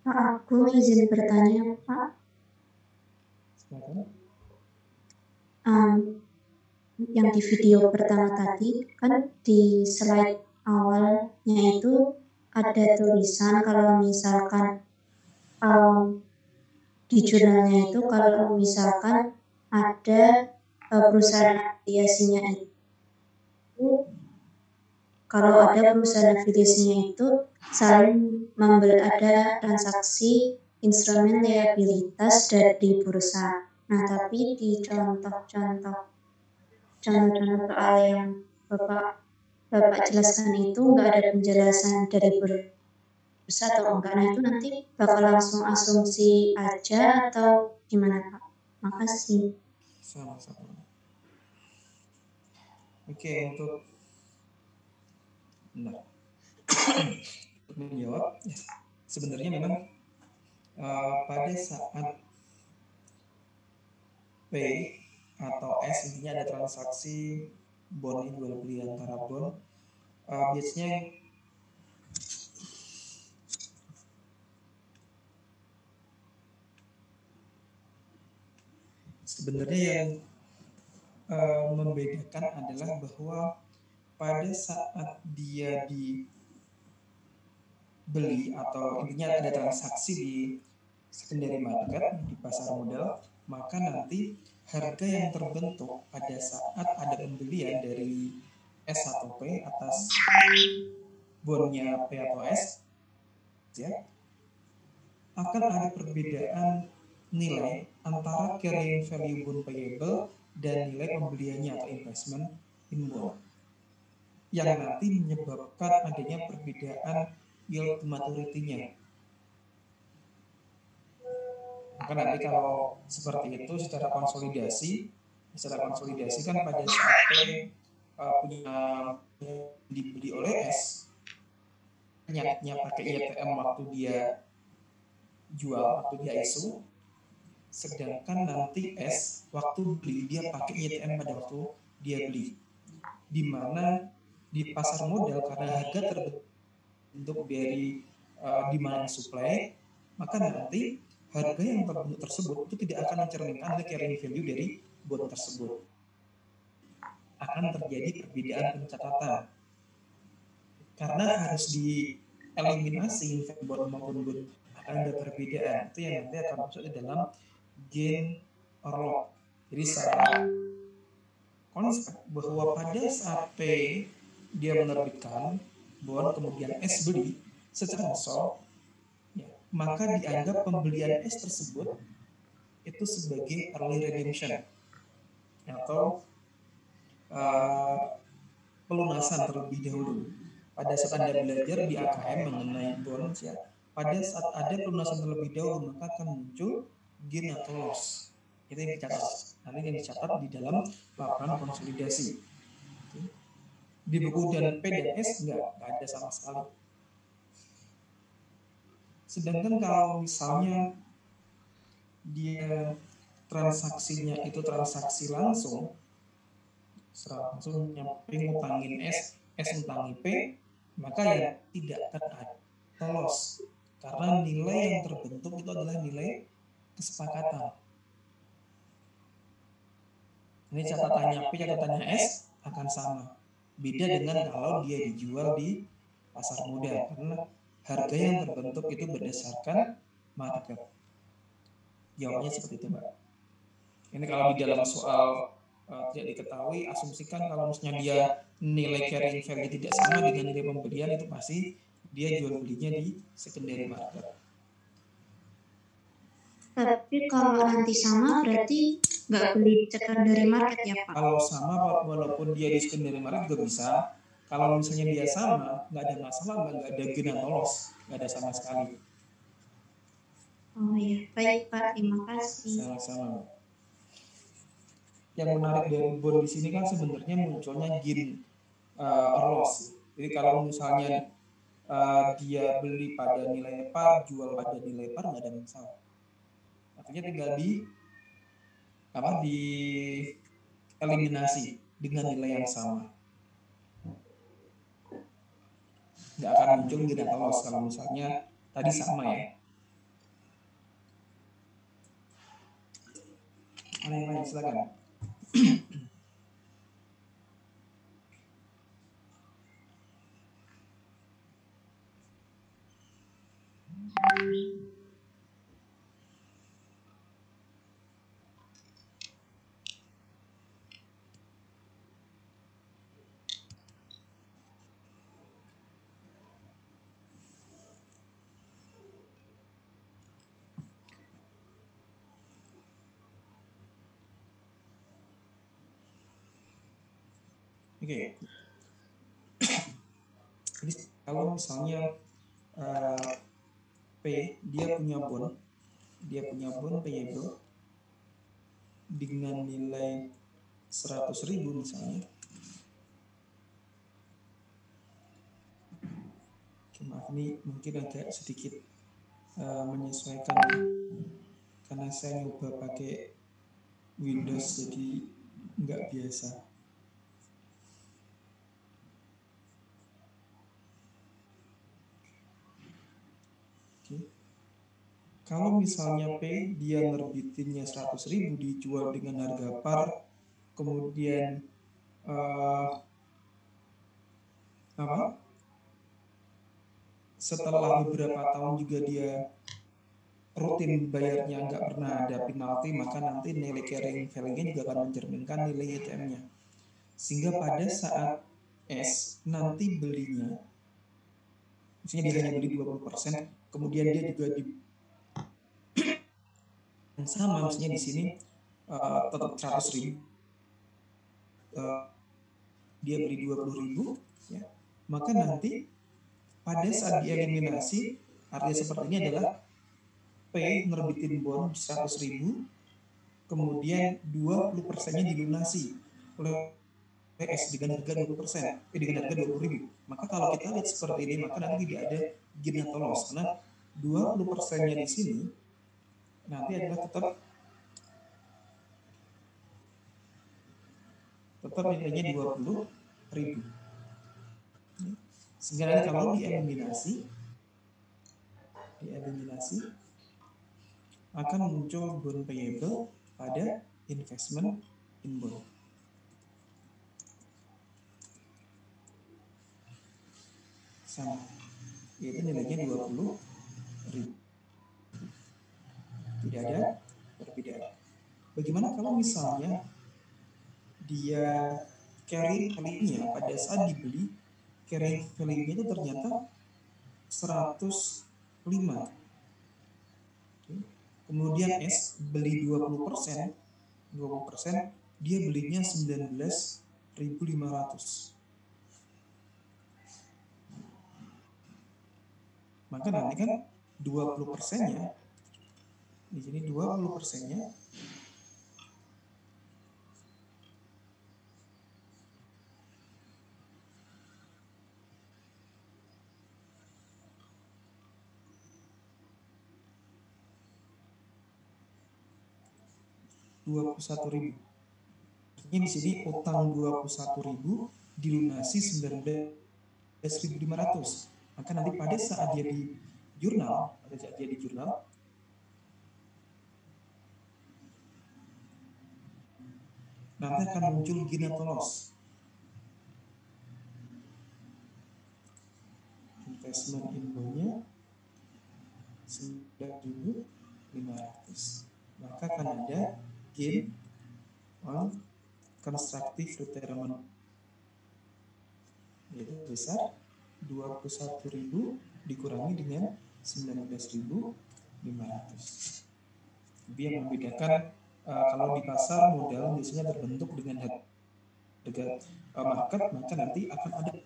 Pak, aku izin bertanya, Pak. Silakan. Yang di video pertama tadi, kan di slide awalnya itu ada tulisan kalau misalkan di jurnalnya itu kalau misalkan ada perusahaan afiliasinya itu, kalau ada perusahaan afiliasinya itu saling membeli, ada transaksi instrumen liabilitas dari bursa. Nah, tapi di contoh-contoh soal yang Bapak jelaskan itu nggak ada penjelasan dari bursa atau enggak. Nah, itu nanti bakal langsung asumsi aja atau gimana, Pak? Makasih. Sama-sama. Oke, untuk menjawab, sebenarnya memang pada saat P atau S, intinya ada transaksi bond jual beli antara bond, biasanya sebenarnya yang membedakan adalah bahwa pada saat dia dibeli atau intinya ada transaksi di secondary market, di pasar modal, maka nanti harga yang terbentuk pada saat ada pembelian dari S atau P atas bondnya P atau S, ya, akan ada perbedaan nilai antara carrying value bond payable dan nilai pembeliannya atau investment in bond, yang nanti menyebabkan adanya perbedaan yield maturity-nya. Maka nanti kalau seperti itu secara konsolidasi kan pada saat P punya dibeli oleh S, nyatnya pakai ITM waktu dia jual, waktu dia isu, sedangkan nanti S waktu beli dia pakai ITM pada waktu dia beli, di mana di pasar modal karena harga terbentuk dari demand and supply, maka nanti harga yang terbentuk tersebut itu tidak akan mencerminkan nilai carrying value dari bond tersebut. Akan terjadi perbedaan pencatatan karena harus dieliminasi bond maupun bond, akan ada perbedaan itu yang nanti akan masuk di dalam gain or loss. Jadi secara konsep bahwa pada saat P dia menerbitkan bond kemudian S beli secara massal, ya, maka dianggap pembelian S tersebut itu sebagai early redemption atau pelunasan terlebih dahulu. Pada saat Anda belajar di AKM mengenai bonds, ya, pada saat ada pelunasan terlebih dahulu maka akan muncul gain atau loss. Itu yang dicatat. Nanti yang dicatat di dalam laporan konsolidasi. Di buku dan P dan S nggak ada sama sekali. Sedangkan kalau misalnya dia transaksinya itu transaksi langsung nyampe ngutangin S, S ngutangi P, maka ya tidak akan ada loss karena nilai yang terbentuk itu adalah nilai kesepakatan. Ini catatannya P, catatannya S akan sama. Beda dengan kalau dia dijual di pasar modal karena harga yang terbentuk itu berdasarkan market. Jawabnya seperti itu, Mbak. Ini kalau di dalam soal tidak diketahui, asumsikan kalau misalnya dia nilai carrying value tidak sama dengan nilai pembelian, itu pasti dia jual belinya di secondary market. Tapi kalau nanti sama berarti nggak beli di secondary market ya, Pak? Kalau sama walaupun dia di secondary market juga bisa. Kalau misalnya dia sama, nggak ada masalah, nggak ada gain atau loss, nggak ada sama sekali. Oh iya, baik Pak, terima kasih. Sama-sama. Yang menarik dari bond di sini kan sebenarnya munculnya gain or loss. Jadi kalau misalnya dia beli pada nilai par, jual pada nilai par, nggak ada masalah. Artinya tinggal di eliminasi dengan nilai yang sama. Nggak akan muncul gain atau loss kalau misalnya tadi sama, ya. Ada yang lain, silakan. Oke. Jadi kalau misalnya P dia punya bond payable dengan nilai 100.000 misalnya. Maaf, ini mungkin agak sedikit menyesuaikan karena saya nyoba pakai Windows jadi nggak biasa. Kalau misalnya P dia nerbitinnya 100.000 dijual dengan harga par, kemudian setelah beberapa tahun juga dia rutin bayarnya, nggak pernah ada penalti, maka nanti nilai carrying value-nya juga akan mencerminkan nilai ETM-nya. Sehingga pada saat S nanti belinya, misalnya dia hanya beli 20%, kemudian dia juga di yang sama, misalnya di sini tetap 100.000, dia beli 20.000, ya, maka nanti pada saat dieliminasi, artinya seperti ini adalah P nerbitin bond 100.000, kemudian 20%-nya dilunasi oleh PS dengan harga 20%, dengan harga 20.000. Maka kalau kita lihat seperti ini, maka nanti tidak ada gain atau loss, karena 20%-nya di sini nanti adalah tetap nilainya 20.000. Sehingga nanti kalau dieliminasi akan muncul bond payable pada investment in bond. Sama, yaitu nilainya 20.000. Tidak ada perbedaan. Bagaimana kalau misalnya dia carrying value-nya pada saat dibeli, carrying value-nya itu ternyata 105. Kemudian S beli 20%, dia belinya 19.500. Maka nanti kan 20%-nya, di sini 20%-nya Rp21.000. Ini di sini utang 21.000 dilunasi 19.500. Maka nanti pada saat dia di jurnal, nanti akan muncul gain atau loss. Investment info-nya 9.500. Maka akan ada gain on constructive retirement, yaitu besar 21.000 dikurangi dengan 19.500. Jadi yang membedakan kalau di pasar modal biasanya terbentuk dengan harga market, maka nanti akan ada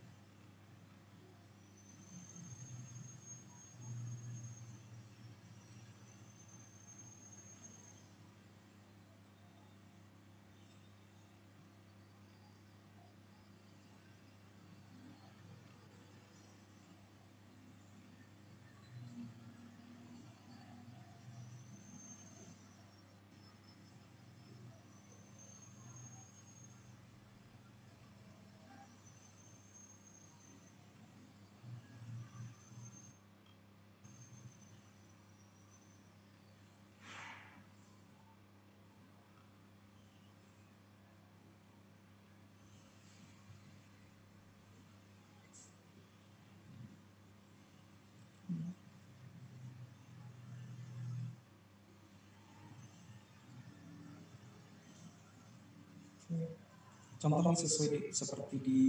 Contohnya sesuai seperti di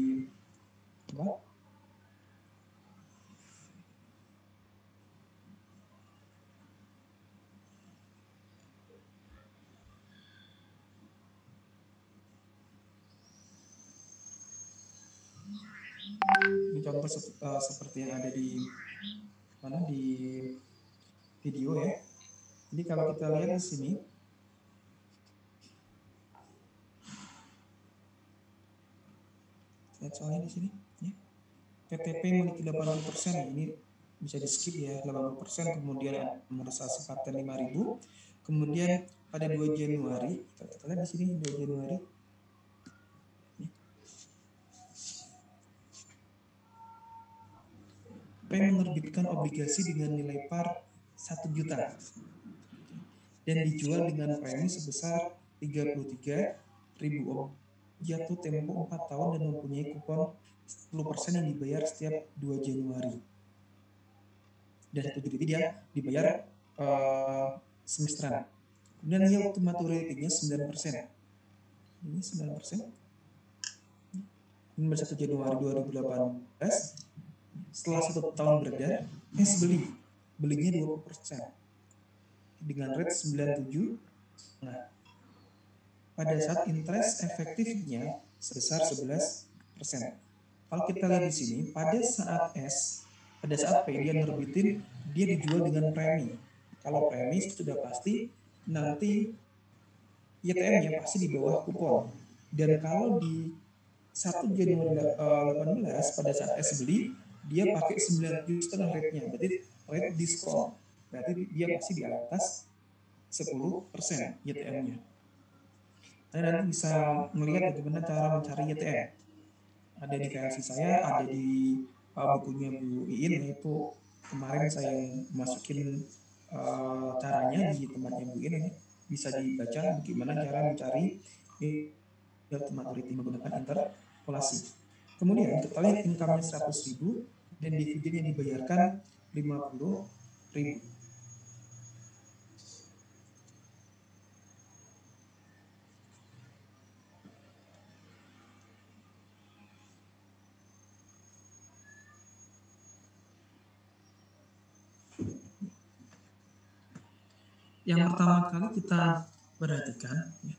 apa? Ini contoh seperti yang ada di mana di video ya. Jadi kalau kita lihat di sini, lihat soalnya di sini, ya. PTP memiliki 80%, ini bisa di skip ya, 80%. Kemudian amortisasi paten 5.000. Kemudian pada 2 Januari, kita lihat di sini 2 Januari. P menerbitkan obligasi dengan nilai par 1 juta dan dijual dengan premi sebesar 33.000 jatuh tempo 4 tahun dan mempunyai kupon 10% yang dibayar setiap 2 Januari. Dan 1 Juli dia dibayar semesteran. Kemudian yield to maturity-nya 9%. Ini 9%. Ini 1 Januari 2018. Setelah 1 tahun beredar, belinya 20% dengan rate 97. Nah, pada saat interest efektifnya sebesar 11%. Kalau kita lihat di sini, pada saat P dia nerbitin, dia dijual dengan premi. Kalau premi sudah pasti nanti YTM-nya pasti di bawah kupon. Dan kalau di 1 Januari 18 pada saat S beli, dia pakai 9,5 rate-nya, berarti rate diskon. Berarti dia pasti di atas 10% YTM-nya. Anda nanti bisa melihat bagaimana cara mencari YTM. Ada di VLC saya, ada di bukunya Bu Iin, yaitu kemarin saya masukin caranya di tempatnya Bu Iin, ini bisa dibaca bagaimana cara mencari yield to maturity menggunakan interpolasi. Kemudian kita lihat income-nya 100.000 dan dividen yang dibayarkan 50.000. Yang pertama kali kita perhatikan ya,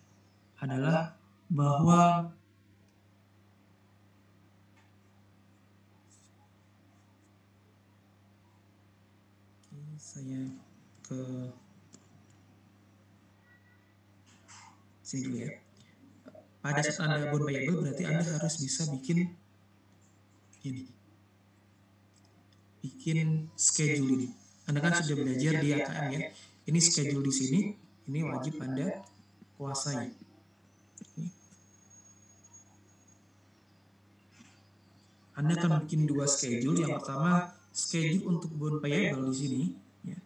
adalah bahwa saya ke sini dulu ya. Pada saat Anda bond payable berarti Anda harus bisa bikin ini. Bikin schedule ini. Anda kan sudah belajar di AKM ya. Ini schedule di sini, ini wajib Anda kuasai. Anda akan bikin 2 schedule. Yang pertama, schedule untuk bond payable di sini. Ya.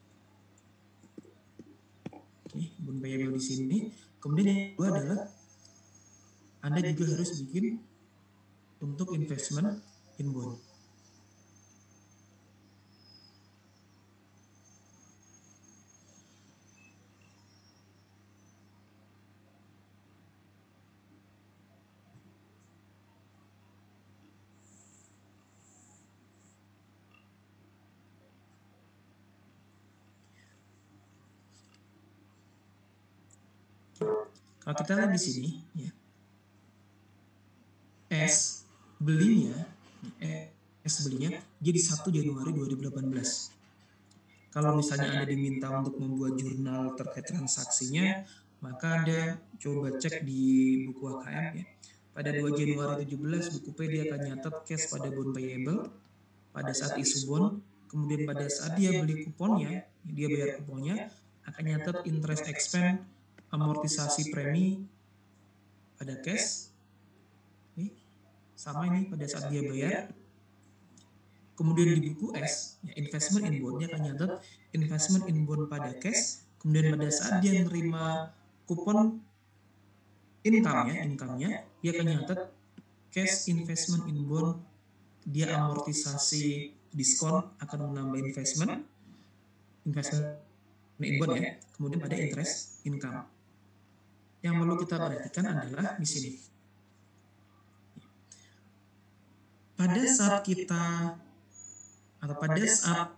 Oke, bond payable di sini. Kemudian yang kedua adalah Anda juga harus bikin untuk investment in bond. Kalau kita lihat di sini, ya, S belinya jadi 1 Januari 2018. Kalau misalnya Anda diminta untuk membuat jurnal terkait transaksinya, maka Anda coba cek di buku AKM ya. Pada 2 Januari 17 buku P dia akan nyatet cash pada bond payable pada saat isu bond, kemudian pada saat dia beli kuponnya, dia bayar kuponnya, akan nyatet interest expense, amortisasi premi pada cash. Ini sama ini pada saat dia bayar. Kemudian di buku S, ya, investment in bond, dia akan nyatet investment in bond pada cash. Kemudian pada saat dia menerima kupon income-nya, dia akan nyatet cash investment in bond, dia amortisasi diskon akan menambah investment in bond ya. Kemudian pada interest income. yang perlu kita perhatikan adalah di sini. Pada saat kita atau pada saat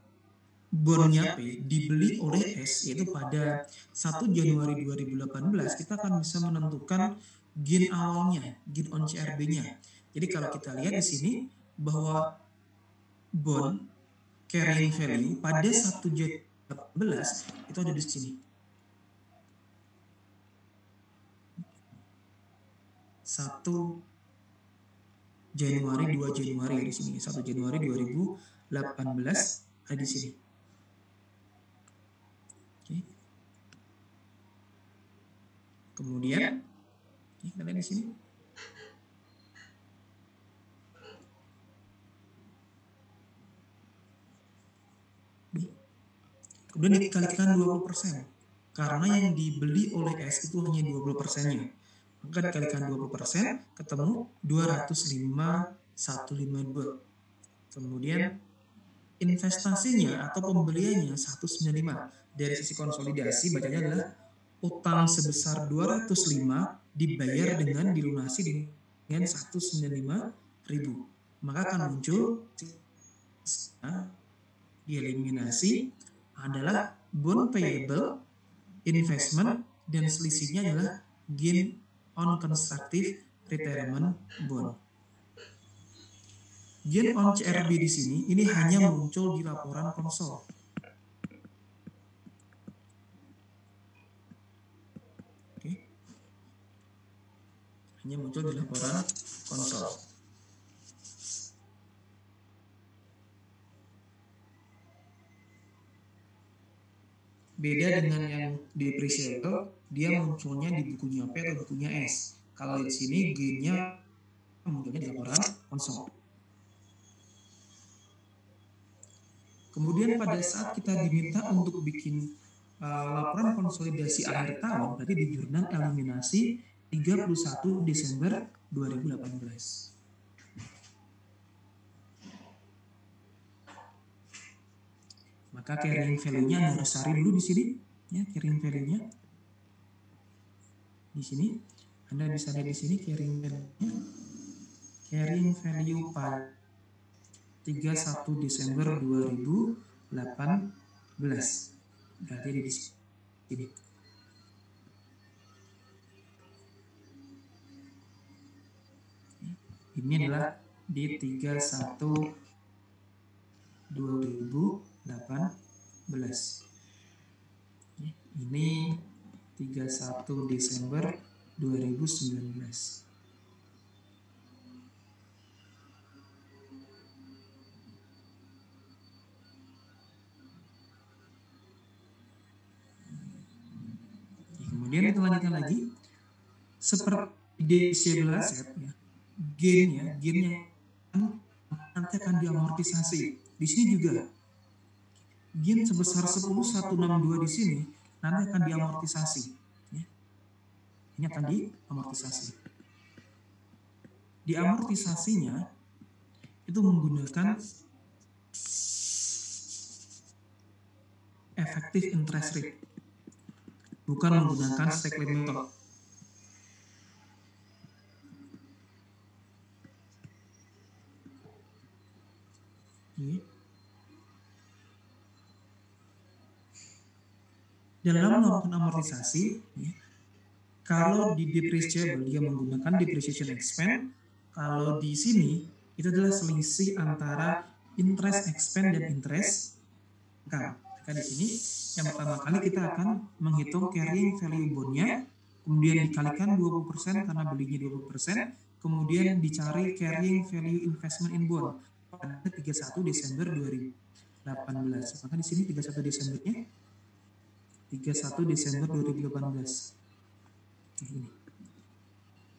bondnya P dibeli oleh S, yaitu pada 1 Januari 2018, kita akan bisa menentukan gain awalnya, gain on CRB-nya. Jadi kalau kita lihat di sini bahwa bond carrying value pada 1 Januari 2018 itu ada di sini. 1 Januari, 2 Januari di sini. 1 Januari 2018 ada di sini. Oke. Kemudian kita lihat di sini. Kemudian dikalikan 20%. Karena yang dibeli oleh S itu hanya 20%-nya. Maka dikalikan 20%, ketemu 205.152. Kemudian investasinya atau pembeliannya 195. Dari sisi konsolidasi bacanya adalah utang sebesar 205 dibayar dengan dilunasi dengan 195.000. Maka akan muncul dieliminasi adalah bond payable, investment, dan selisihnya adalah gain on constructive retirement bond. Gain on CRB di sini ini hanya muncul di laporan konsol. Oke. Hanya muncul di laporan konsol. Beda dengan yang depreciable, dia munculnya di bukunya P atau bukunya S. Kalau di sini gainnya munculnya di laporan konsol. Kemudian pada saat kita diminta untuk bikin laporan konsolidasi akhir tahun, berarti di jurnal eliminasi 31 Desember 2018. Maka carrying value-nya Anda harus cari dulu di sini, ya, carrying value-nya. Di sini Anda bisa lihat di sini carrying value-nya. Carrying value pada 31 Desember 2018. Berarti di sini. Ini adalah di 31 2018. Ini 31 Desember 2019. Kemudian kita lanjutkan lagi seperti disable asset, ya, gainnya nanti akan diamortisasi. Di sini juga gain sebesar 10.162 di sini nanti akan diamortisasi. Ya. Ini akan diamortisasi. Diamortisasinya itu menggunakan effective interest rate, bukan menggunakan stake method. Dalam melakukan amortisasi, ya, kalau di depreciable dia menggunakan depreciation expense, kalau di sini itu adalah selisih antara interest expense dan interest income. Maka di sini yang pertama kali kita akan menghitung carrying value bondnya, kemudian dikalikan 20% karena belinya 20%, kemudian dicari carrying value investment in bond pada 31 Desember 2018. Maka di sini 31 Desembernya 31 Desember 2018. Ini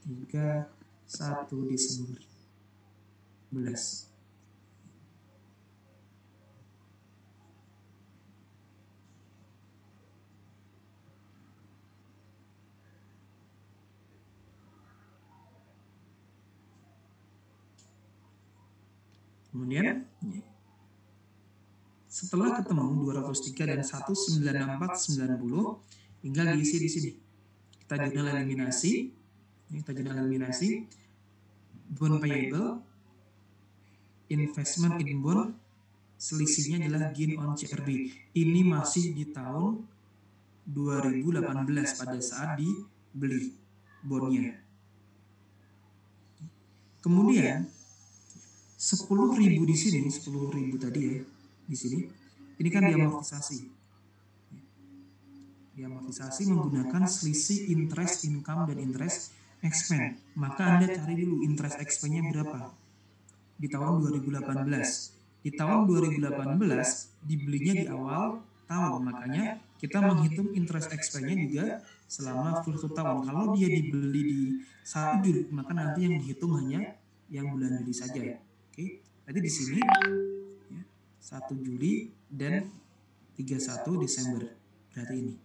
31 Desember 2018. Kemudian setelah ketemu 203 dan 19490, tinggal diisi di sini. Kita jurnal eliminasi. Ini kita jurnal eliminasi. Bond payable, investment in bond, selisihnya adalah gain on CRB. Ini masih di tahun 2018 pada saat dibeli bondnya. Kemudian 10.000 di sini, 10.000 tadi ya, di sini. Ini kan diamortisasi. Diamortisasi menggunakan selisih interest income dan interest expense. Maka Anda cari dulu interest expense-nya berapa di tahun 2018. Di tahun 2018 dibelinya di awal tahun, makanya kita menghitung interest expense-nya juga selama full tahun. Kalau dia dibeli di 1 Juli, maka nanti yang dihitung hanya yang bulan Juli saja. Oke, tadi di sini ya, 1 Juli dan 31 Desember. Berarti ini.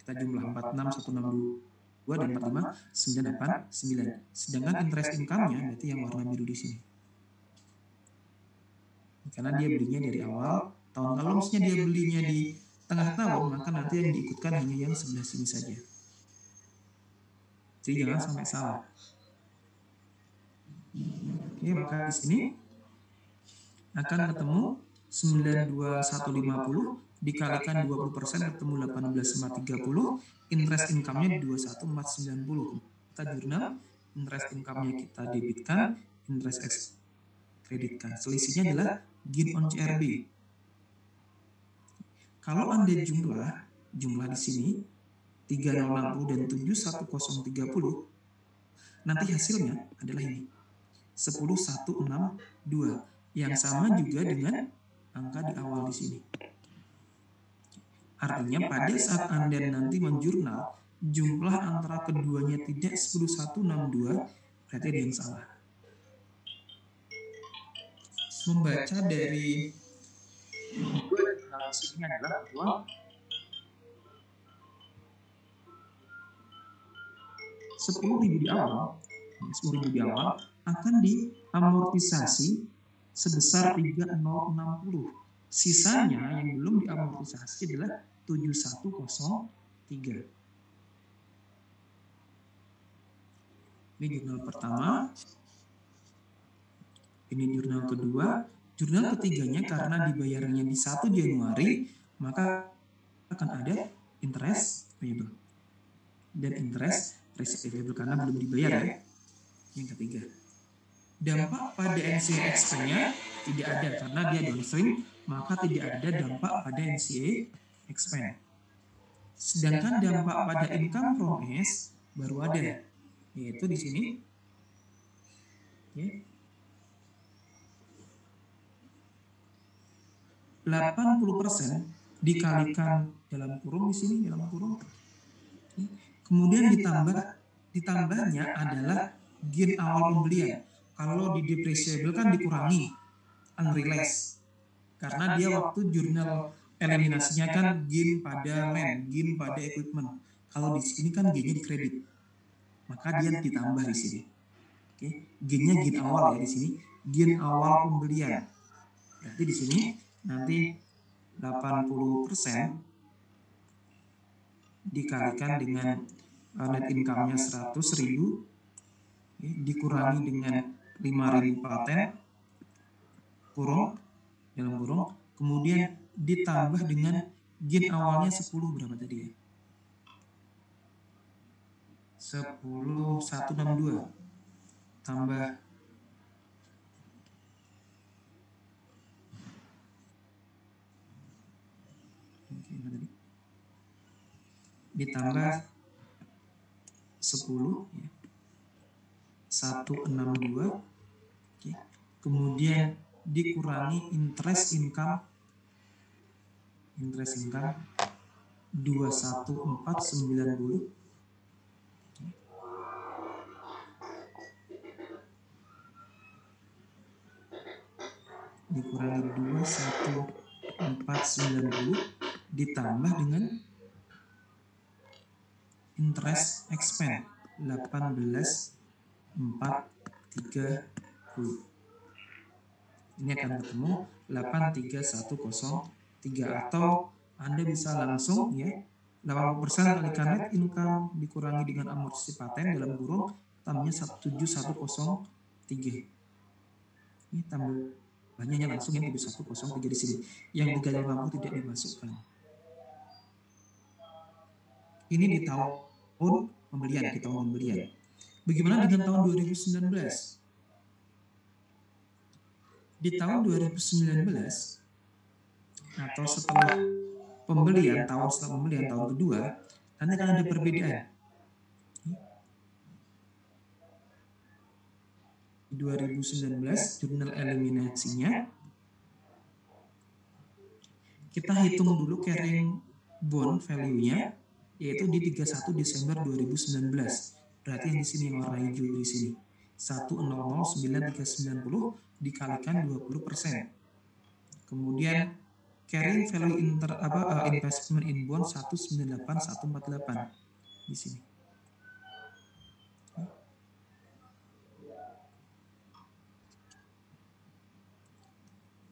Kita jumlah 46, 162 dan 45, 989. Sedangkan interest income-nya berarti yang warna biru di sini. Karena dia belinya dari awal tahun. Kalau misalnya dia belinya di tengah tahun, maka nanti yang diikutkan hanya yang sebelah sini saja. Jadi jangan sampai salah. Oke, maka di sini akan ketemu 92150 dikalikan 20% ketemu 18,30, interest income-nya 21490. Kita jurnal, interest income-nya kita debitkan, interest expense kreditkan. Selisihnya adalah gain on CRB. Kalau Anda jumlah di sini 3060 dan 71030, nanti hasilnya adalah ini. 10162 yang sama juga dengan angka di awal di sini. Artinya pada saat Anda nanti menjurnal jumlah antara keduanya tidak 10162, berarti ada yang salah. Membaca dari ini adalah bahwa $10.000 di awal akan diamortisasi sebesar 3060. Sisanya yang belum diamortisasi adalah 7103. Ini jurnal pertama. Ini jurnal kedua. Jurnal ketiganya karena dibayarnya di 1 Januari, maka akan ada interest payable dan interest receivable karena belum dibayar ya. Yang ketiga, dampak pada NCA expense-nya tidak ada karena dia downstream, maka tidak ada dampak pada NCA expense. Sedangkan dampak pada income from S baru ada, yaitu di sini. Ya. 80% dikalikan dalam kurung di sini, dalam kurung. Kemudian ditambahnya adalah gain awal pembelian. Kalau di depreciable kan dikurangi unrealized. Karena dia waktu jurnal eliminasinya kan gain pada land, gain pada equipment. Kalau di sini kan gainnya di kredit. Maka dia ditambah di sini. Oke, gainnya gain awal ya di sini, gain awal pembelian. Berarti di sini nanti 80% dikalikan dengan net income-nya 100.000 dikurangi dengan 5.000 paten kurung dalam kurung, kemudian ditambah dengan gain awalnya 10 berapa tadi ya? 10162 tambah ditambah 10 ya. 162 oke. Kemudian dikurangi interest income 21490 dikurangi 21490 ditambah dengan interest expense 18430. Ini akan ketemu 83103 atau Anda bisa langsung ya 80% kalikan net income dikurangi dengan amortisasi paten dalam kurung tambahnya 7103. Ini tambahnya langsung yang 7103 di sini. Yang 350 tidak dimasukkan. Ini di tahun pembelian, Bagaimana dengan tahun 2019? Di tahun 2019 atau setelah pembelian tahun kedua, nanti akan ada perbedaan. 2019 jurnal eliminasinya kita hitung dulu carrying bond value-nya yaitu di 31 Desember 2019. Berarti yang di sini yang warna hijau di sini 1009390 dikalikan 20%. Kemudian carrying value investment in bond 198148 di sini.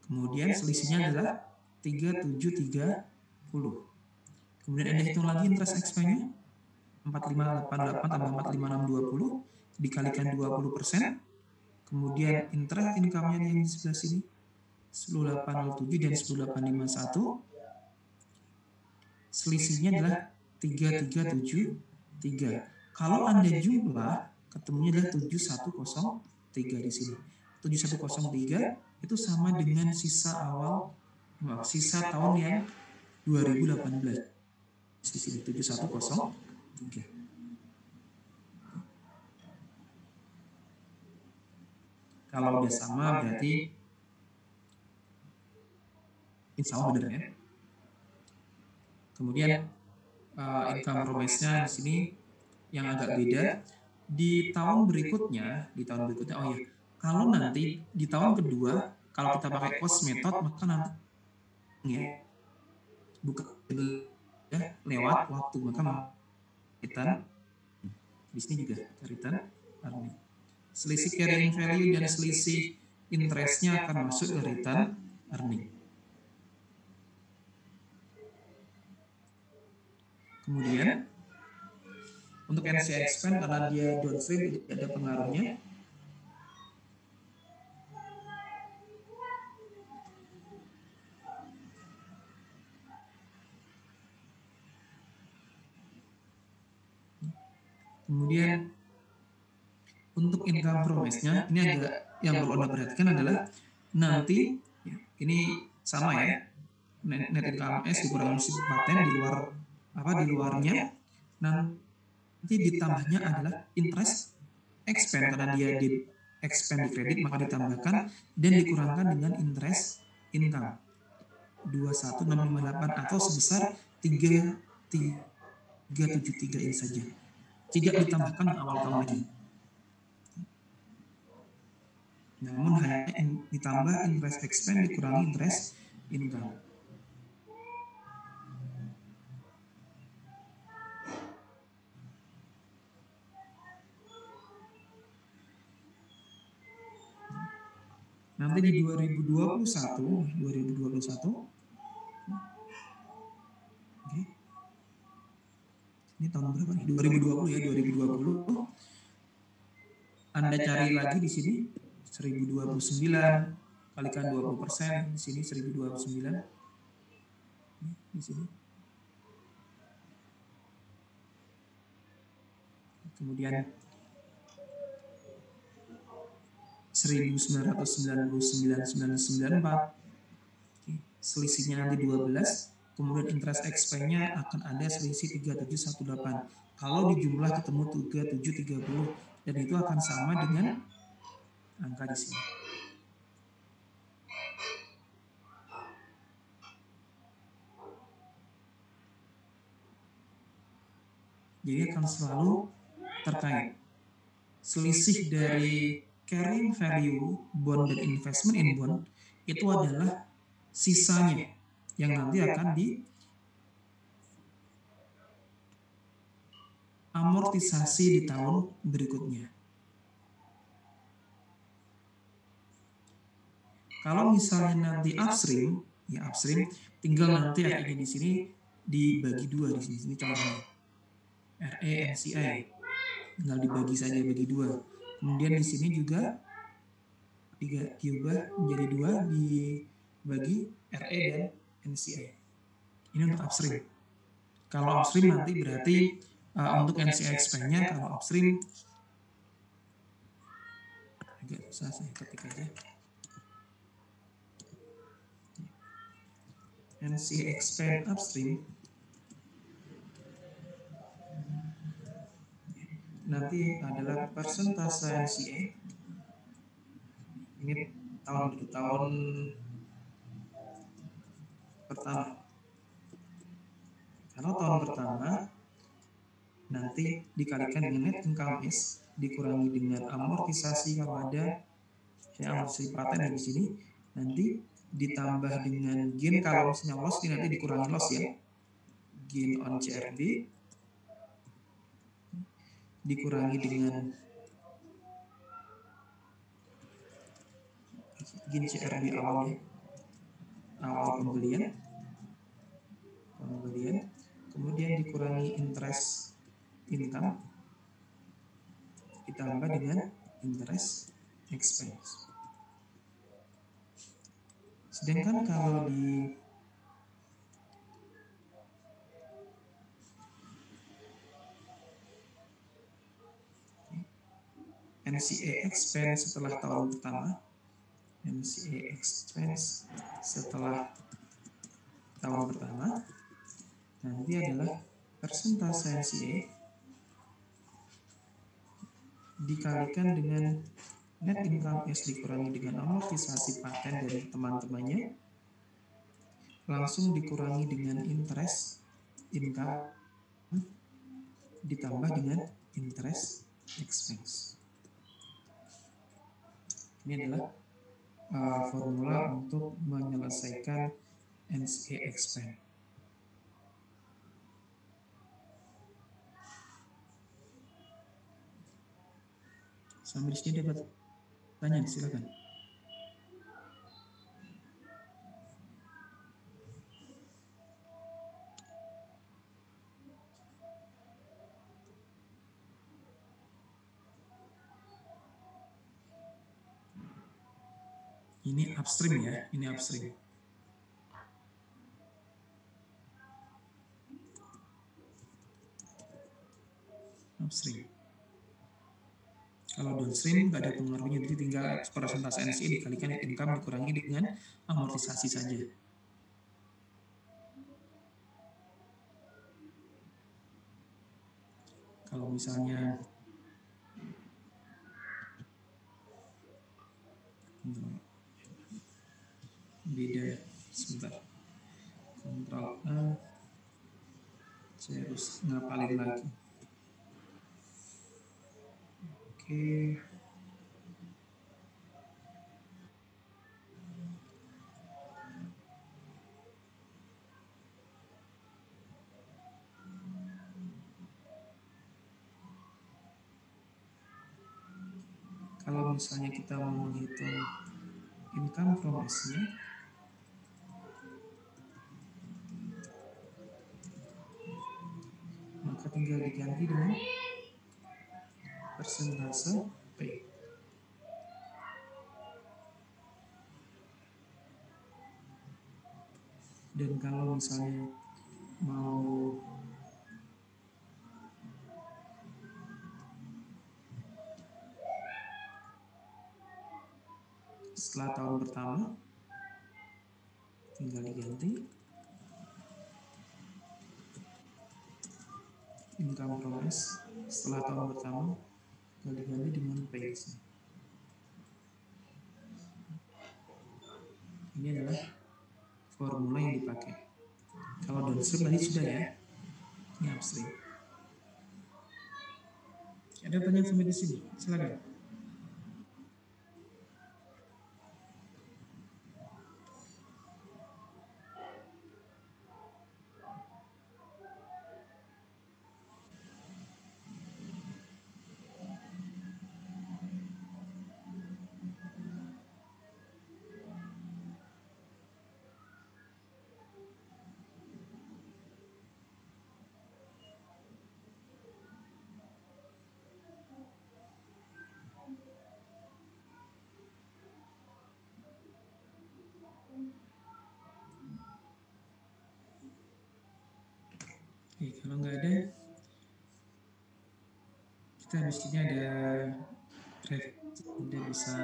Kemudian selisihnya adalah 3730. Kemudian Anda hitung lagi interest expense-nya 4588 tambah 45620 dikalikan 20%. Kemudian interest income-nya yang di sebelah sini 10807 dan 10851. Selisihnya adalah 3373. Kalau Anda jumlah ketemunya adalah 7103 di sini. 7103 itu sama dengan sisa tahun yang 2018 di sini 7103. Kalau udah sama berarti insya Allah benar ya. Kemudian income promise-nya di sini yang agak beda di tahun berikutnya, oh ya, kalau nanti di tahun kedua kalau kita pakai cost method maka nanti ya bukan ya lewat waktu maka return di sini juga return earning. Selisih carrying value dan selisih interest-nya akan masuk ke return earning. Kemudian untuk NCI expense karena dia downstream tidak ada pengaruhnya. Kemudian untuk income promise-nya ini agak yang perlu Anda perhatikan adalah nanti ya, ini sama ya net income S dikurangi paten di luarnya nanti ditambahnya adalah interest expense karena dia di expand di kredit maka ditambahkan dan dikurangkan dengan interest income 21658 atau sebesar 3373 ini saja. Tidak ditambahkan di awal tahun lagi. Namun hanya ditambah interest expense dikurangi interest income. Nanti di 2021 okay. Ini tahun berapa nih? 2020 ya, 2020. Anda cari lagi di sini 1029 kalikan 20%, di sini 1029. Di sini. Kemudian 1999,994. Selisihnya nanti 12. Kemudian interest expense-nya akan ada selisih 3718. Kalau dijumlah ketemu 3730 dan itu akan sama dengan angka di sini. Jadi akan selalu terkait. Selisih dari carrying value bond dan investment in bond itu adalah sisanya yang nanti akan diamortisasi di tahun berikutnya. Kalau misalnya nanti upstream tinggal nanti akhirnya di sini dibagi dua di sini. Ini contohnya RE NCI, tinggal dibagi saja bagi dua. Kemudian di sini juga diubah menjadi dua, dibagi RE dan NCI. Ini untuk upstream. Kalau upstream nanti berarti untuk NCI expand-nya, kalau upstream agak susah, saya ketik aja. NCI expand upstream nanti adalah persentase NCI. Ini tahun pertama. Kalau tahun pertama nanti dikalikan dengan net income is dikurangi dengan amortisasi kalau ada, saya amortisasi paten di sini, nanti ditambah dengan gain kalau misalnya loss ini nanti dikurangi loss ya, gain on CRB dikurangi dengan gain CRB awalnya, awal pembelian, kemudian dikurangi interest income ditambah dengan interest expense. Sedangkan kalau di NCA expense setelah tahun pertama, NCA expense setelah tahun pertama nanti adalah persentase NCA dikalikan dengan net income S dikurangi dengan amortisasi paten dari teman-temannya, langsung dikurangi dengan interest income ditambah dengan interest expense. Ini adalah formula untuk menyelesaikan NCA expand. Sampai di sini dapat tanya, silakan. Ini upstream ya, ini upstream. Upstream. Kalau downstream nggak ada pengaruhnya, jadi tinggal persentase NCI dikalikan net income dikurangi dengan amortisasi saja. Kalau misalnya beda, sebentar, Ctrl A, saya harus ngapalin lagi. Oke. Kalau misalnya kita mau menghitung income from S-nya, maka tinggal diganti dengan persentase P. Dan kalau misalnya mau setelah tahun pertama, tinggal diganti income from S setelah tahun pertama, tinggal diganti dengan P. Ini adalah formula yang dipakai. Kalau downstream tadi sudah ya, ini upstream. Ada pertanyaan sampai di sini? Silakan. kita di sini ada referensi, Anda bisa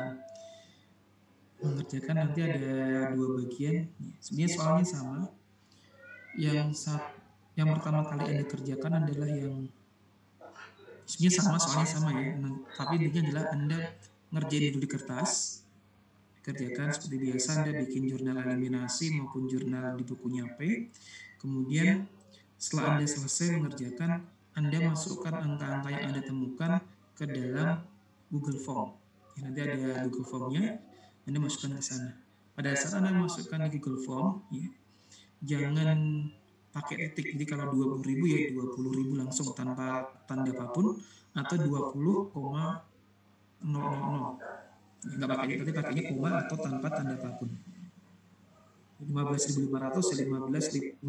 mengerjakan. Nanti ada 2 bagian. Sebenarnya soalnya sama. Yang pertama kali Anda kerjakan adalah yang sebenarnya soalnya sama ya. Tapi intinya adalah Anda ngerjain dulu di kertas, kerjakan seperti biasa. Anda bikin jurnal eliminasi maupun jurnal di bukunya P. Kemudian setelah Anda selesai mengerjakan, Anda masukkan angka-angka yang Anda temukan ke dalam Google Form. Ya, nanti ada Google Form-nya, Anda masukkan ke sana. Pada saat Anda masukkan di Google Form, ya, jangan pakai titik. Jadi kalau 20.000 ya 20.000 langsung tanpa tanda apapun, atau 20,000. Nggak pakai, tapi pakainya koma atau tanpa tanda apapun. 15.500 ya 15.500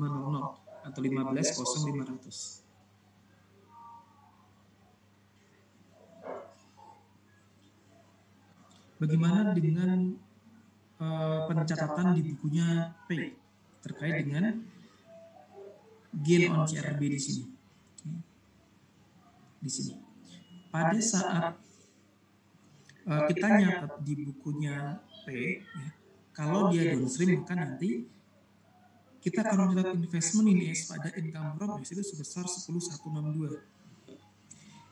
atau 15.500. Bagaimana dengan pencatatan di bukunya P terkait dengan gain on CRB di sini? Di sini. Pada saat kita nyatat di bukunya P, ya, kalau dia downstream maka nanti kita akan mencatat investment in S pada income from S itu sebesar 10.162.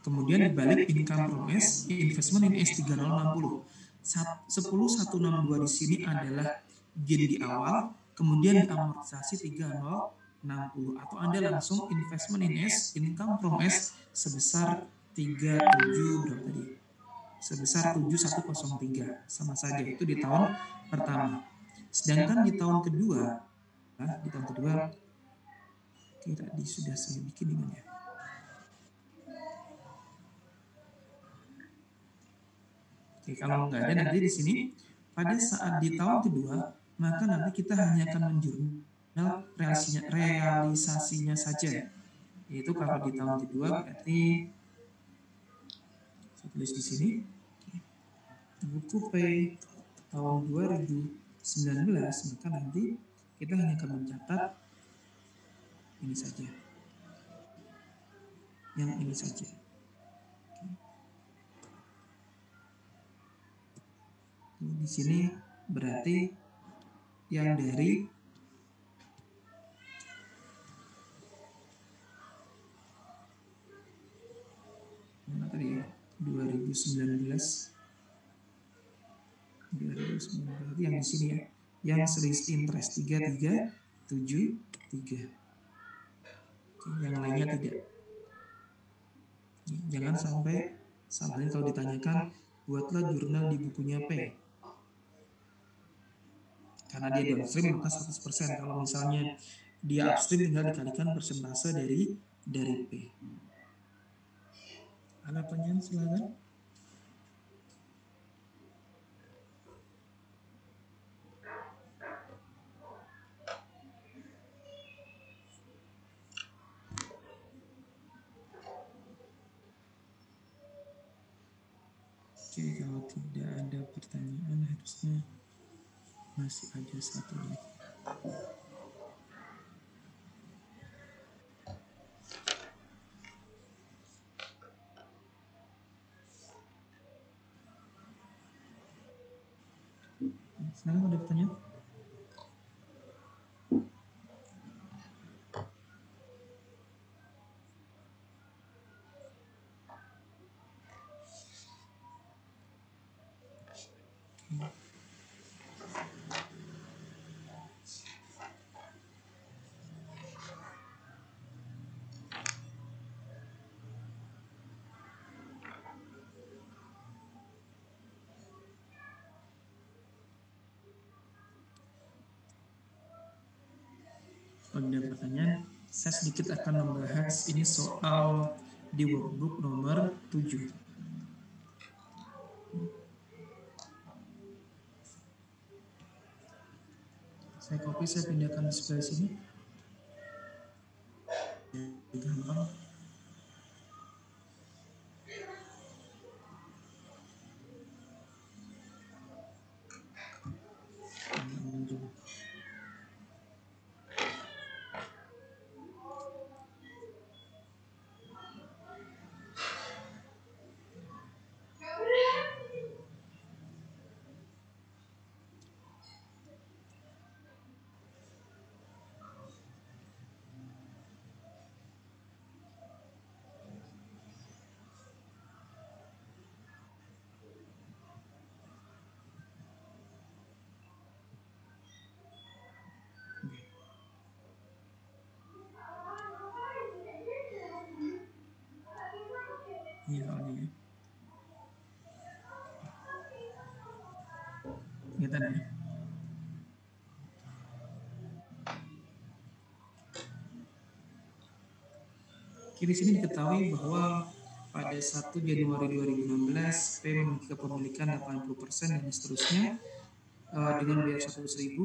Kemudian dibalik income from S, investment in S 3060. 10.162 di sini adalah gain di awal, kemudian diamortisasi 3060, atau Anda langsung investment in S, income from S sebesar 37 berapa tadi? Sebesar 7103, sama saja itu di tahun pertama. Sedangkan di tahun kedua, kira sudah saya bikin ini ya. Oke, kalau nggak ada nanti di sini pada saat di tahun kedua, maka nanti kita hanya akan menjurnal realisasinya saja. Yaitu kalau di tahun kedua berarti saya tulis di sini buku P tahun 2019, maka nanti kita hanya akan mencatat ini saja. Yang ini saja. Di sini berarti yang dari mana tadi ya? 2019 berarti yang di sini ya, yang series interest 3373. Yang lainnya tidak. Jangan sampai salahnya kalau ditanyakan buatlah jurnal di bukunya P. Karena dia downstream maka 100%. Kalau misalnya dia upstream tinggal dikalikan persentase dari P. Ada pertanyaan silakan. Oke, kalau tidak ada pertanyaan harusnya masih ada satu lagi. Sekarang ada pertanyaan? Ada pertanyaan, saya sedikit akan membahas ini soal di workbook nomor 7. Saya copy, saya pindahkan di sebelah sini. Gampang. kelihatan ya. Di sini diketahui bahwa pada 1 Januari 2016 P memiliki kepemilikan 80% dan seterusnya dengan biaya 100.000.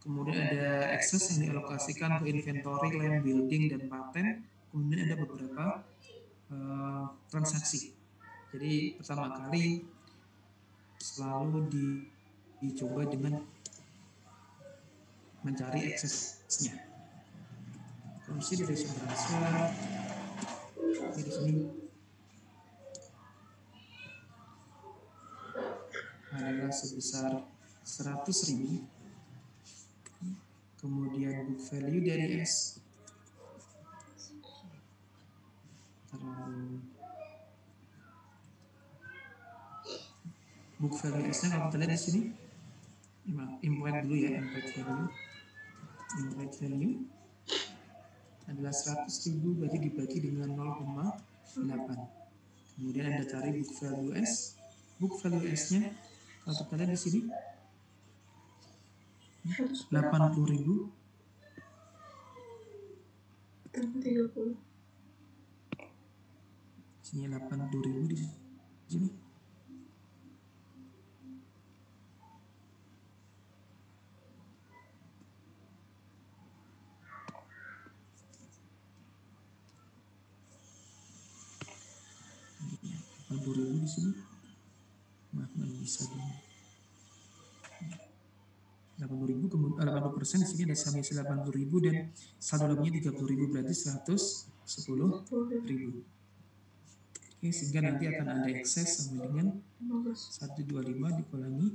Kemudian ada ekses yang dialokasikan ke inventory, land, building, dan paten. Kemudian ada beberapa transaksi. Jadi pertama kali selalu dicoba dengan mencari eksesnya. Komisi dari transfer di sini adalah sebesar 100.000. Kemudian book value dari S book value S-nya kalau kita lihat di sini implied dulu ya, implied value adalah 100.000 berarti dibagi dengan 0,8. Kemudian Anda cari book value S. Book value S-nya kalau kita lihat di sini 80.000 30. Sini 80.000 di sini. Di sini, maaf nggak bisa dulu. 80.000 kemudian 80% di sini ada sampai 80.000 dan saldo labnya 30.000 berarti 110.000. Oke, sehingga nanti akan ada ekses sama dengan 125 dikurangi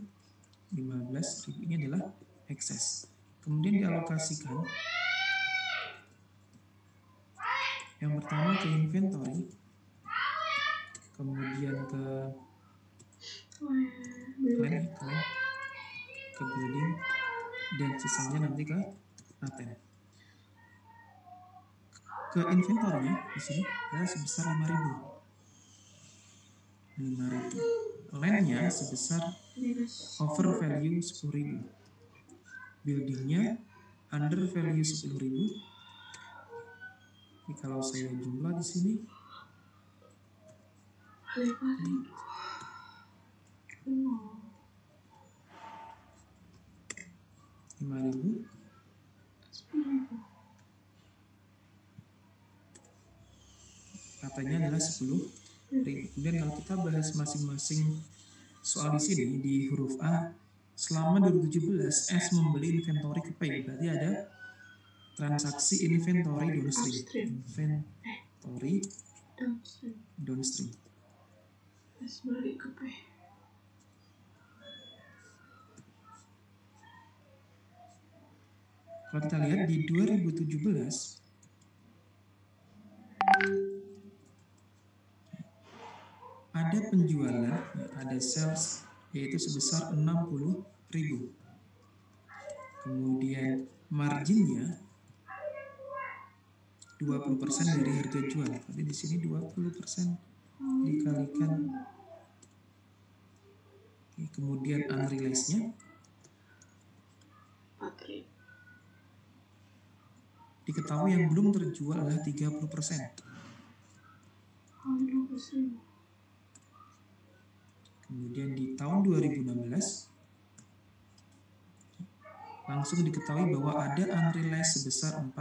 15.000, ini adalah ekses. Kemudian dialokasikan yang pertama ke inventory, kemudian ke land, ke building, dan sisanya nanti ke paten. Ke inventory di sini adalah sebesar 5.000. Land-nya sebesar over value 10.000. Buildingnya under value 10.000. Jadi kalau saya jumlah di sini 5.000. Katanya adalah 10.000. Kemudian kalau kita bahas masing-masing soal di sini di huruf A, selama 2017 S membeli inventory ke P, berarti ada transaksi inventory downstream. Inventory downstream. S balik ke P. Kalau kita lihat di 2017 ada penjualan, ada sales yaitu sebesar 60.000. Kemudian marginnya 20% dari harga jual. Jadi di sini 20% dikalikan. Kemudian unrealized-nya diketahui yang belum terjual adalah 30%. Kemudian di tahun 2016 langsung diketahui bahwa ada unrealized sebesar 4.000.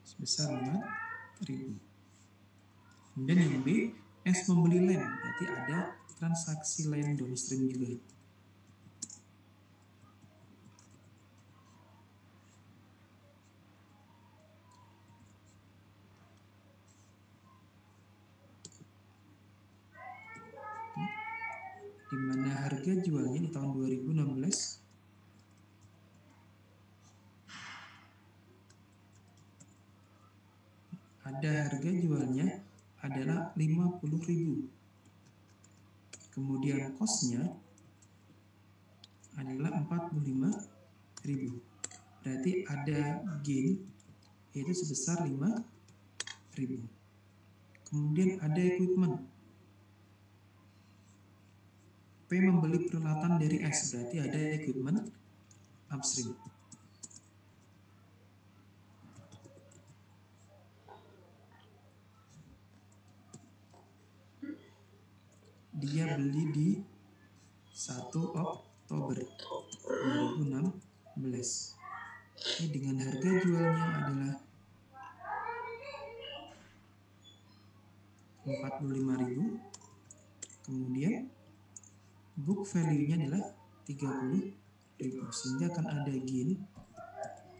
Sebesar 4.000. Kemudian yang B, S membeli land, berarti ada transaksi land downstream juga. Di mana harga jualnya di tahun 2016 ada harga jualnya adalah 50.000. Kemudian cost-nya adalah 45.000. Berarti ada gain yaitu sebesar 5.000. Kemudian ada equipment. P membeli peralatan dari S, berarti ada equipment upstream. Dia beli di 1 Oktober 2016. Ini dengan harga jualnya adalah 45.000. Kemudian book value-nya adalah 30.000, sehingga akan ada gain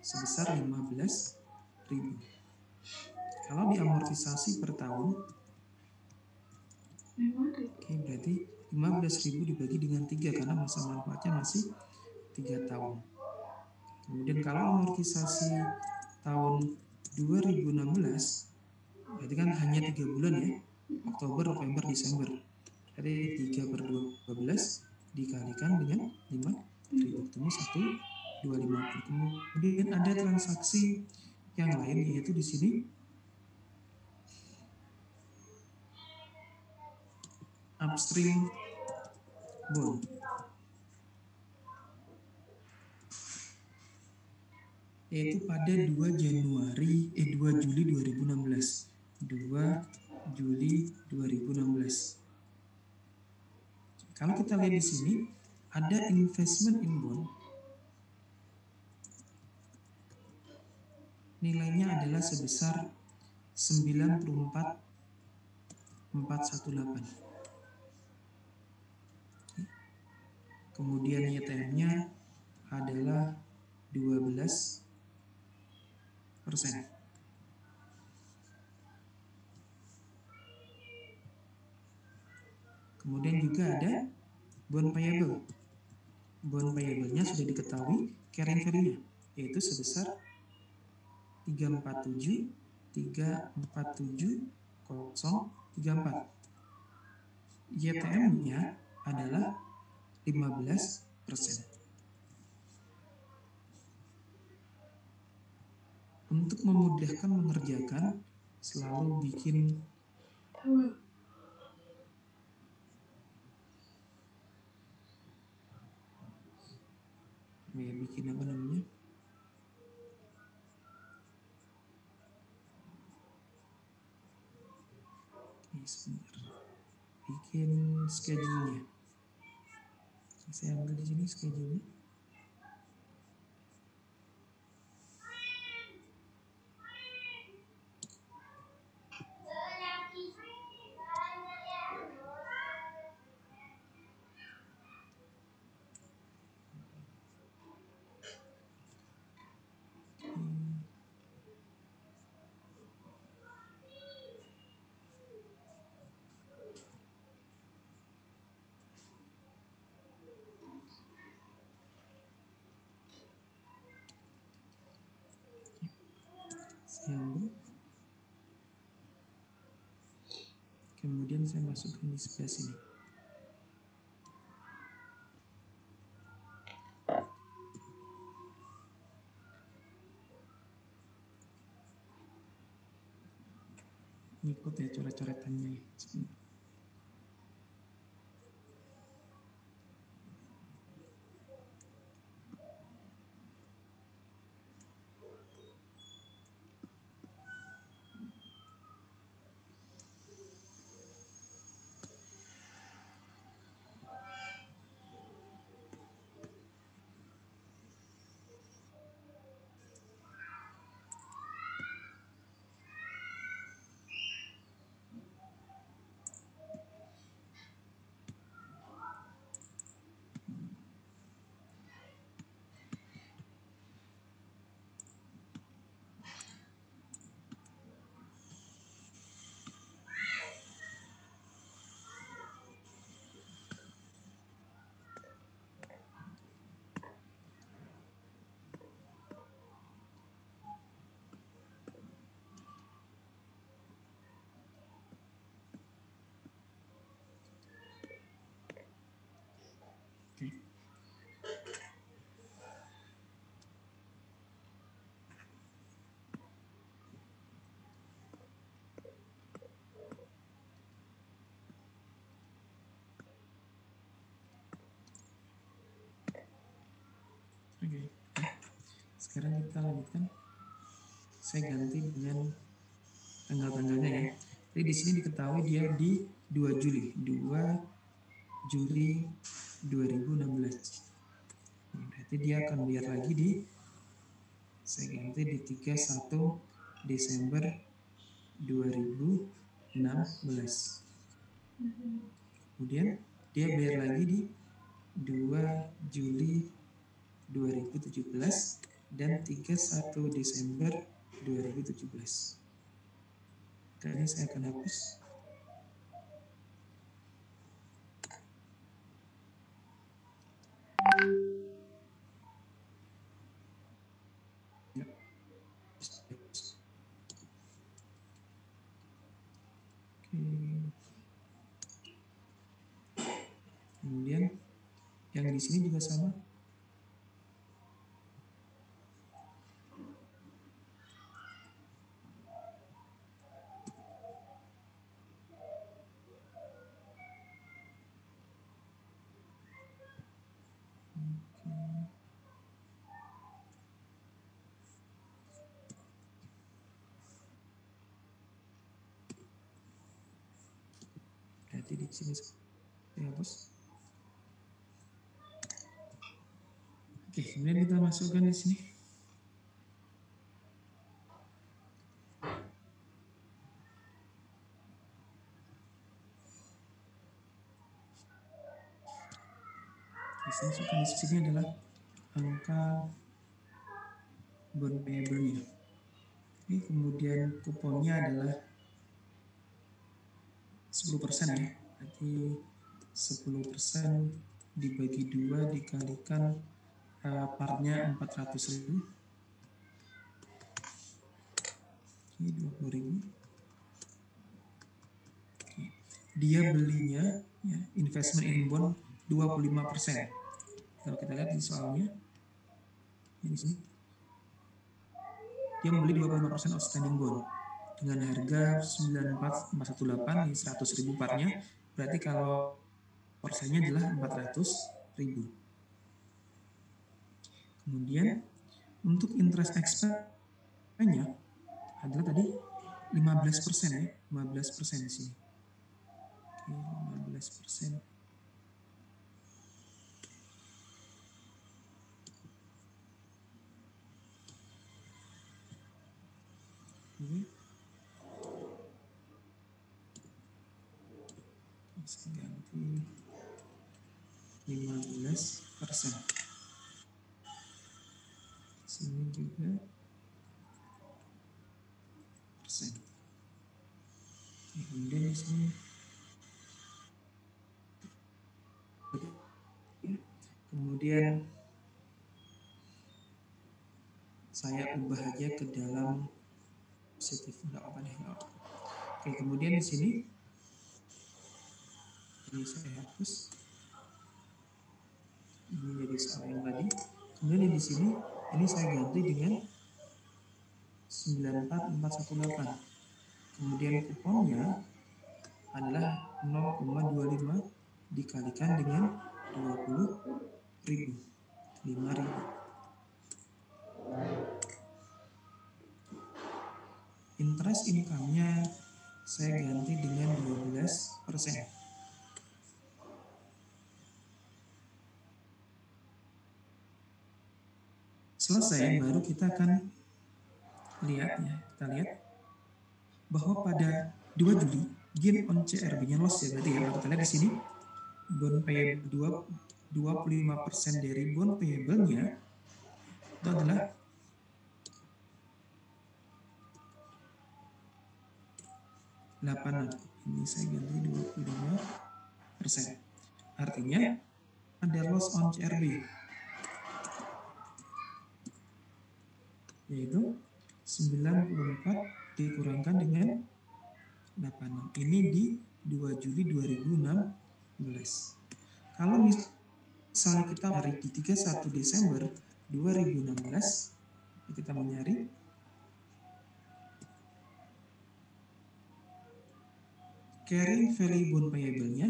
sebesar 15.000. Kalau diamortisasi per tahun, oke, berarti 15.000 dibagi dengan 3 karena masa manfaatnya masih 3 tahun. Kemudian kalau amortisasi tahun 2016, berarti kan hanya 3 bulan ya, Oktober, November, Desember. Jadi 3 per 12 dikalikan dengan 5.000, ketemu 1.250. Kemudian ada transaksi yang lain, yaitu di sini upstream bond. Yaitu pada 2 Juli 2016. 2 Juli 2016. Kalau kita lihat di sini ada investment in bond. Nilainya adalah sebesar 94.418. Kemudian YTM-nya adalah 12%. Kemudian juga ada bond payable. Bond payable-nya sudah diketahui carrying value-nya, yaitu sebesar 347.034. YTM-nya adalah 15%. Untuk memudahkan mengerjakan, selalu bikin apa namanya? Sebentar. Bikin schedule-nya. Saya ambil di sini schedule-nya. Kemudian saya masukkan di sebelah sini. Ikut ya coret-coretannya. sekarang kita lanjutkan. Saya ganti dengan tanggal-tanggalnya ya. Jadi di sini diketahui dia di 2 Juli 2016. Berarti dia akan bayar lagi di, saya ganti di 31 Desember 2016. Kemudian dia bayar lagi di 2 Juli 2017 dan 31 Desember 2017. Kali ini saya akan hapus. Kemudian yang di sini juga sama. Berarti di sini saya hapus. Oke, kemudian kita masukkan di sini. Masukkan di sini adalah angka bond payable-nya. Ini kemudian kuponnya adalah 10% ya. Berarti 10% dibagi 2 dikalikan partnya 400.000. Ini 20.000. Dia belinya ya, investment in bond 25%. Kalau kita lihat di soalnya, ini di sini, dia membeli 25% outstanding bond dengan harga 94.418, ini 100.000 partnya. Berarti kalau persennya adalah 400.000. Kemudian untuk interest expense-nya adalah tadi 15% ya, 15% di sini. Oke, 15%. Ini bisa ganti 15%. Sini juga persen. Kemudian di sini kemudian saya ubah aja ke dalam positif, nggak apa deh. Oke, kemudian di sini ini saya hapus. Ini jadi soal yang tadi. Kemudian di sini ini saya ganti dengan 94.418. Kemudian kuponnya adalah 0,25 dikalikan dengan 20.000, 5.000. Interest income-nya saya ganti dengan 12%. Selesai, baru kita akan lihat ya, kita lihat bahwa pada 2 Juli gain on CRB-nya loss ya, berarti ya, kalau kita lihat di sini bond payable 25% dari bond payable-nya itu adalah 86. Ini saya ganti 25%. Artinya ada loss on CRB, yaitu 94 dikurangkan dengan 86. Ini di 2 Juli 2016. Kalau misalnya kita nyari di 31 Desember 2016, kita mencari carrying value bond payable-nya,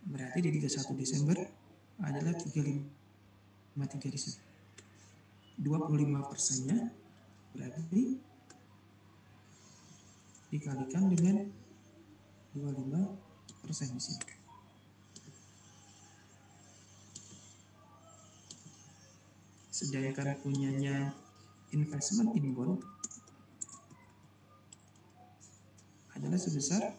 berarti di 31 Desember adalah 353 di sini. 25%-nya berarti dikalikan dengan 25% di sini. Sedangkan punyanya investment in bond adalah sebesar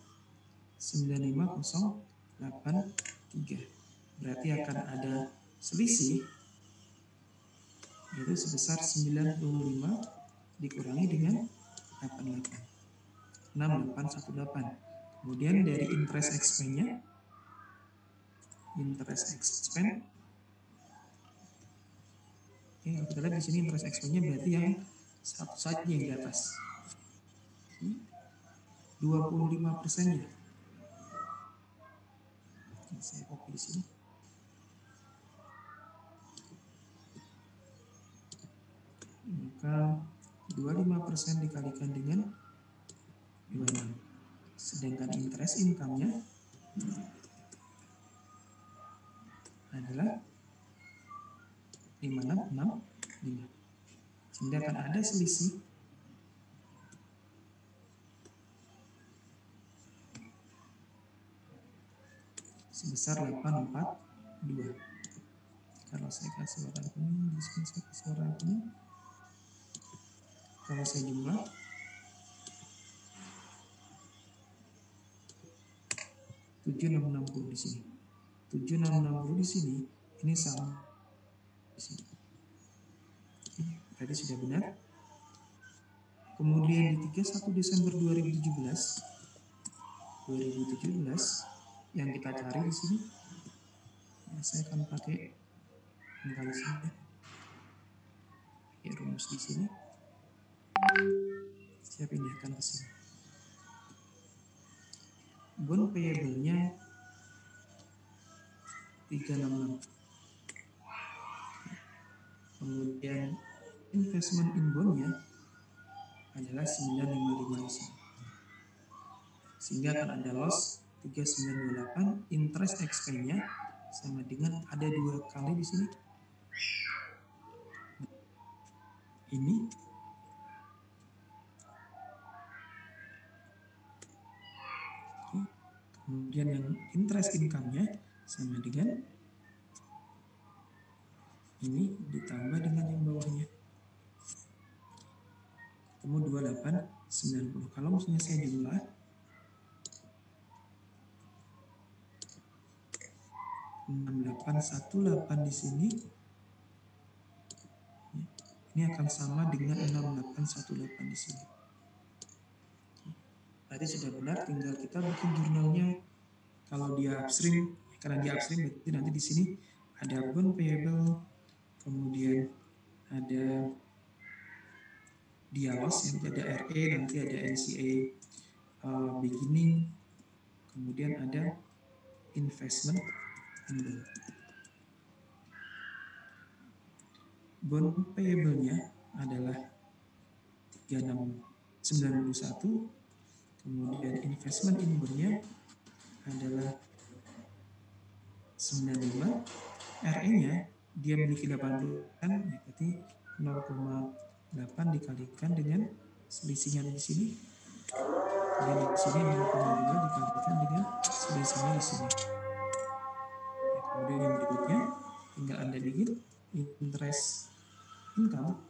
95083. Berarti akan ada selisih yaitu sebesar 95 dikurangi dengan 88. 6818. Kemudian dari interest expense-nya, oke, kita lihat di sini interest expense-nya berarti yang satu saja yang di atas. 25%-nya. Saya copy di sini. Maka 25% dikalikan dengan 26. Sedangkan interest income-nya adalah 5665. Sehingga akan ada selisih sebesar 842. Kalau saya kasih warna kuning, di sini saya kasih warna kuning. Kalau saya jumlah 7660 di sini. 7660 di sini, ini sama di sini. Oke, tadi sudah benar. Kemudian di 31 Desember 2017 yang kita cari di sini, ya, saya akan pakai pengkalisannya. Pakai rumus di sini. Saya pindahkan ke sini. Bond payable-nya 366. Kemudian investment in bond-nya adalah 955 di sini. Sehingga akan ada loss 3928. Interest expense-nya sama dengan ada 2 kali di sini. Ini kemudian yang interest income-nya sama dengan ini ditambah dengan yang bawahnya. Ketemu 2890. Kalau misalnya saya jumlah 6818 di sini, ini akan sama dengan 6818 di sini. Berarti sudah benar, tinggal kita bikin jurnalnya. Kalau dia upstream, karena dia upstream berarti nanti di sini ada bond payable, kemudian ada dia loss, yang ada RE, nanti ada NCA beginning, kemudian ada investment in bond. Bond payable-nya adalah 3691, kemudian investment in bond-nya adalah 95, RE-nya dia memiliki 80 kan, berarti 0,8 dikalikan dengan selisihnya di sini. Dan di sini 0,2 dikalikan dengan selisihnya di sini. Ya, kemudian yang berikutnya tinggal Anda bikin interest income.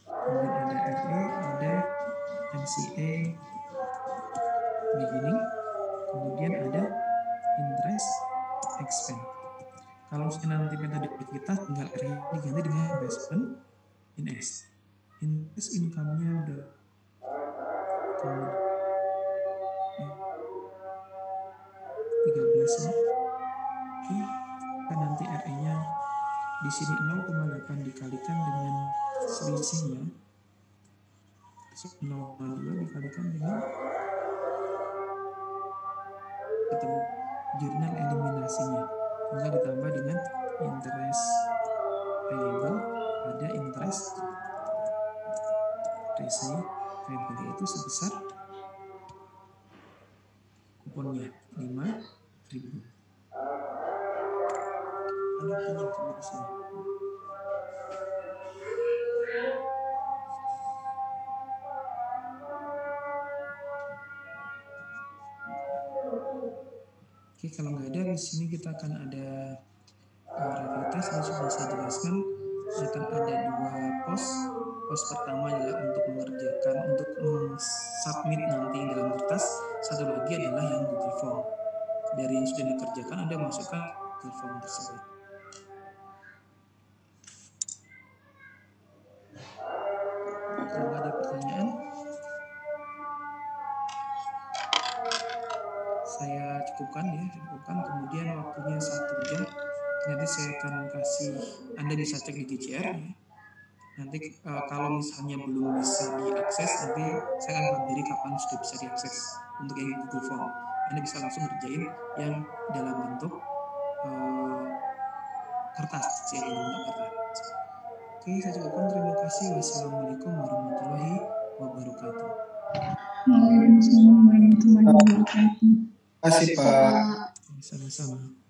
Kemudian ada RE, ada NCA beginning, kemudian ada interest expense. Kalau nanti metode kita tinggal RE diganti dengan investment in S. Interest income-nya udah 13 ya. Oke, kan nanti RE-nya di sini 0,8 dikalikan dengan selisihnya 0,2 dikalikan dengan ketemu jurnal eliminasinya, tinggal ditambah dengan interest payable, ada interest receivable, yaitu sebesar kuponnya 5.000. Ada coba di sini. kalau nggak ada, di sini kita akan ada review test. Ini sudah saya jelaskan. Akan ada dua pos. Pos pertama adalah untuk mengerjakan, untuk submit nanti dalam kertas. Satu lagi adalah yang Google Form. Dari yang sudah dikerjakan, Anda masukkan Google Form tersebut. Kalau nggak ada pertanyaan, saya cukupkan. Kemudian waktunya 1 jam. Nanti saya akan kasih, Anda bisa cek di GCR ya. Nanti kalau misalnya belum bisa diakses, nanti saya akan kabari kapan sudah bisa diakses untuk yang Google Form. Anda bisa langsung ngerjain yang dalam bentuk kertas, dalam bentuk kertas. Oke, saya cukupkan. Terima kasih. Wassalamualaikum warahmatullahi wabarakatuh. Waalaikumsalam warahmatullahi wabarakatuh. Terima kasih Pak. Sama-sama.